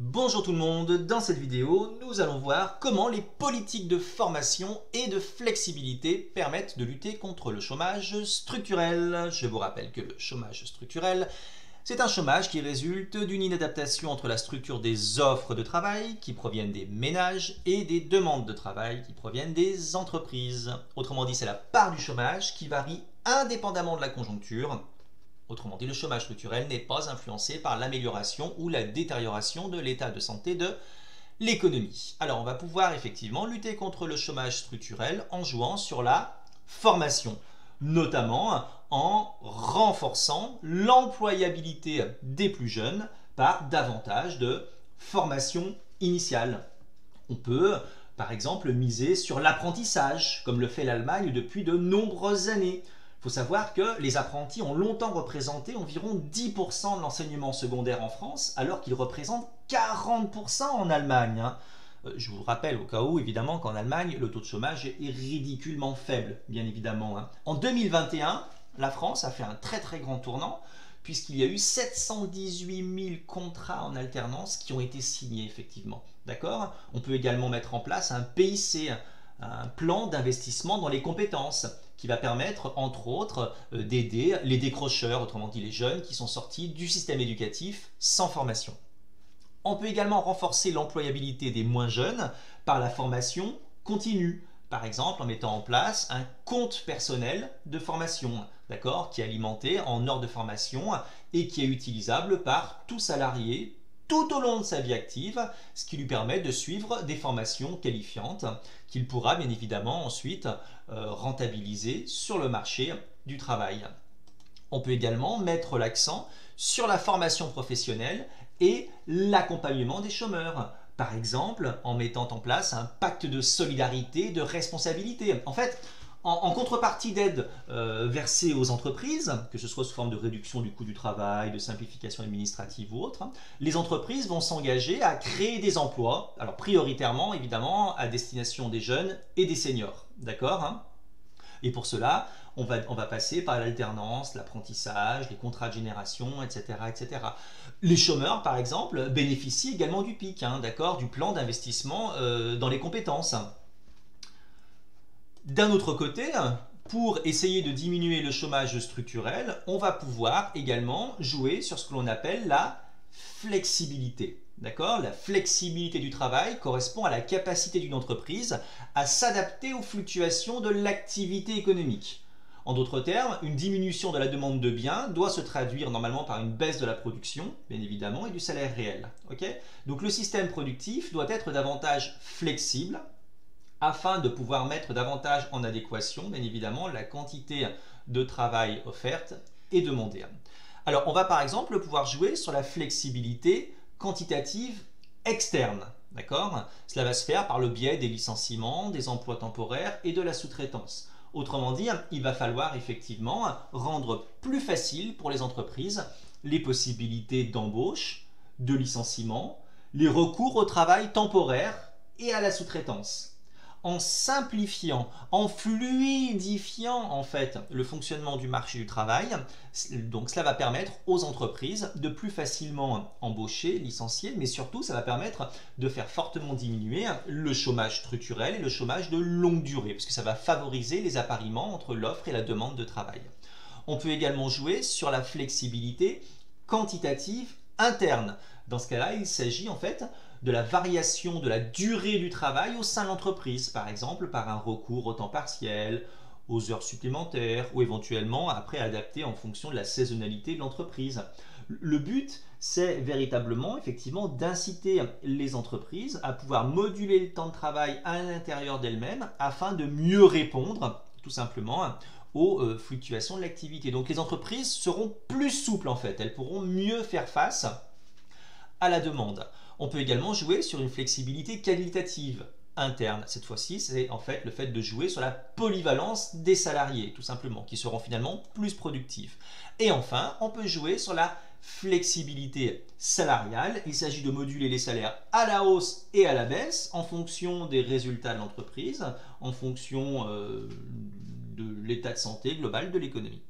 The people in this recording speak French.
Bonjour tout le monde, dans cette vidéo, nous allons voir comment les politiques de formation et de flexibilité permettent de lutter contre le chômage structurel. Je vous rappelle que le chômage structurel, c'est un chômage qui résulte d'une inadaptation entre la structure des offres de travail qui proviennent des ménages et des demandes de travail qui proviennent des entreprises. Autrement dit, c'est la part du chômage qui varie indépendamment de la conjoncture. Autrement dit, le chômage structurel n'est pas influencé par l'amélioration ou la détérioration de l'état de santé de l'économie. Alors, on va pouvoir effectivement lutter contre le chômage structurel en jouant sur la formation, notamment en renforçant l'employabilité des plus jeunes par davantage de formation initiale. On peut, par exemple, miser sur l'apprentissage, comme le fait l'Allemagne depuis de nombreuses années. Il faut savoir que les apprentis ont longtemps représenté environ 10% de l'enseignement secondaire en France, alors qu'ils représentent 40% en Allemagne. Je vous rappelle au cas où, évidemment, qu'en Allemagne, le taux de chômage est ridiculement faible, bien évidemment. En 2021, la France a fait un très très grand tournant, puisqu'il y a eu 718 000 contrats en alternance qui ont été signés, effectivement. D'accord ? On peut également mettre en place un PIC, un plan d'investissement dans les compétences, qui va permettre, entre autres, d'aider les décrocheurs, autrement dit les jeunes qui sont sortis du système éducatif sans formation. On peut également renforcer l'employabilité des moins jeunes par la formation continue, par exemple en mettant en place un compte personnel de formation, d'accord, qui est alimenté en heures de formation et qui est utilisable par tout salarié tout au long de sa vie active, ce qui lui permet de suivre des formations qualifiantes qu'il pourra bien évidemment ensuite rentabiliser sur le marché du travail. On peut également mettre l'accent sur la formation professionnelle et l'accompagnement des chômeurs. Par exemple, en mettant en place un pacte de solidarité et de responsabilité. En fait, en contrepartie d'aides versées aux entreprises, que ce soit sous forme de réduction du coût du travail, de simplification administrative ou autre, les entreprises vont s'engager à créer des emplois, alors prioritairement évidemment à destination des jeunes et des seniors. D'accord ? Et pour cela, on va passer par l'alternance, l'apprentissage, les contrats de génération, etc., etc. Les chômeurs, par exemple, bénéficient également du PIC, d'accord, du plan d'investissement dans les compétences. D'un autre côté, pour essayer de diminuer le chômage structurel, on va pouvoir également jouer sur ce que l'on appelle la flexibilité. D'accord ? La flexibilité du travail correspond à la capacité d'une entreprise à s'adapter aux fluctuations de l'activité économique. En d'autres termes, une diminution de la demande de biens doit se traduire normalement par une baisse de la production, bien évidemment, et du salaire réel. Okay ? Donc le système productif doit être davantage flexible, afin de pouvoir mettre davantage en adéquation, bien évidemment, la quantité de travail offerte et demandée. Alors, on va par exemple pouvoir jouer sur la flexibilité quantitative externe. D'accord ? Cela va se faire par le biais des licenciements, des emplois temporaires et de la sous-traitance. Autrement dit, il va falloir effectivement rendre plus facile pour les entreprises les possibilités d'embauche, de licenciement, les recours au travail temporaire et à la sous-traitance. En simplifiant, en fluidifiant en fait le fonctionnement du marché du travail, donc cela va permettre aux entreprises de plus facilement embaucher, licencier, mais surtout ça va permettre de faire fortement diminuer le chômage structurel et le chômage de longue durée, parce que ça va favoriser les appariements entre l'offre et la demande de travail. On peut également jouer sur la flexibilité quantitative interne. Dans ce cas-là, il s'agit en fait de la variation de la durée du travail au sein de l'entreprise, par exemple par un recours au temps partiel, aux heures supplémentaires ou éventuellement après adapté en fonction de la saisonnalité de l'entreprise. Le but, c'est véritablement effectivement d'inciter les entreprises à pouvoir moduler le temps de travail à l'intérieur d'elles-mêmes afin de mieux répondre tout simplement aux fluctuations de l'activité. Donc les entreprises seront plus souples en fait, elles pourront mieux faire face à la demande. On peut également jouer sur une flexibilité qualitative interne. Cette fois-ci, c'est en fait le fait de jouer sur la polyvalence des salariés, tout simplement, qui seront finalement plus productifs. Et enfin, on peut jouer sur la flexibilité salariale. Il s'agit de moduler les salaires à la hausse et à la baisse en fonction des résultats de l'entreprise, en fonction de l'état de santé global de l'économie.